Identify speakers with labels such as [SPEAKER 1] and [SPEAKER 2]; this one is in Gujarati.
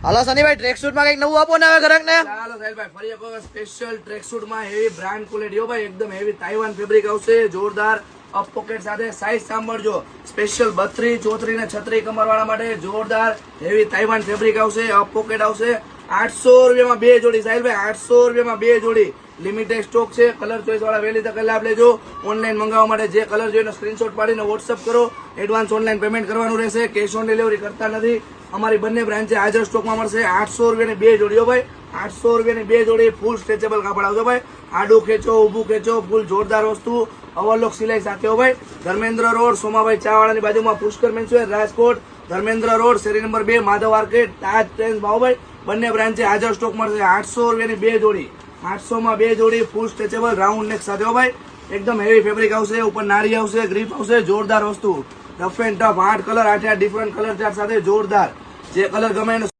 [SPEAKER 1] હાલો સનીભાઈ ટ્રેક શૂટ માં કઈક નવું આપો ને હવે ગ્રાહક ને।
[SPEAKER 2] ચાલો સાહેબભાઈ ફરી એક વખત સ્પેશિયલ ટ્રેક શૂટ માં હેવી બ્રાન્ડ ક્વોલિટી હો ભાઈ, એકદમ હેવી તાઇવાન ફેબ્રિક આવશે, જોરદાર અપ પોકેટ સાથે। સાઈઝ સાંભળજો, સ્પેશિયલ 32, 34 ને 36 કમર વાળા માટે જોરદાર હેવી તાઇવાન ફેબ્રિક આવશે, અપ પોકેટ આવશે। 800 રૂપિયામાં 2 જોડી સાહેબભાઈ, 800 રૂપિયામાં 2 જોડી। લિમિટેડ સ્ટોક છે, કલર ચોઈસ વાળા વહેલી તકે લાભ લેજો। ઓનલાઈન મંગાવવા માટે જે કલર જોઈને સ્ક્રીનશોટ પાડીને વોટ્સઅપ કરો, એડવાન્સ ઓનલાઈન પેમેન્ટ કરવાનું રહેશે, કેશ ઓન ડિલિવરી કરતા નથી। અમારી બંને બ્રાન્ચે હાજર સ્ટોકમાં મળશે। 800 રૂપિયાની 2 જોડીઓ ભાઈ, 800 રૂપિયાની 2 જોડી। ફૂલ સ્ટ્રેચેબલ કાપડ આવશે ભાઈ, આડું ખેંચો ઊભું ખેંચો, ફૂલ જોરદાર વસ્તુ, ઓવરલોક સિલાઈ સાથે હો ભાઈ। ધર્મેન્દ્ર રોડ, સોમાભાઈ ચા વાળાની બાજુમાં, પુષ્કર મેન્સવેર, રાજકોટ। ધર્મેન્દ્ર રોડ, શેરી નંબર 2, માધવ માર્કેટ, તાજ ટ્રેન્ડ ભાવ ભાઈ, બંને બ્રાન્ચે હાજર સ્ટોક મળશે। 800 રૂપિયાની 2 જોડી, 800 માં 2 જોડી, ફૂલ સ્ટ્રેચેબલ રાઉન્ડ નેક સાથે હો ભાઈ, એકદમ હેવી ફેબ્રિક આવશે, ઉપર નારી આવશે, ગ્રીપ આવશે, જોરદાર વસ્તુ, rough and tough 8 colour, 8 different colour chart સાથે જોરદાર। જે કલર ગમે એને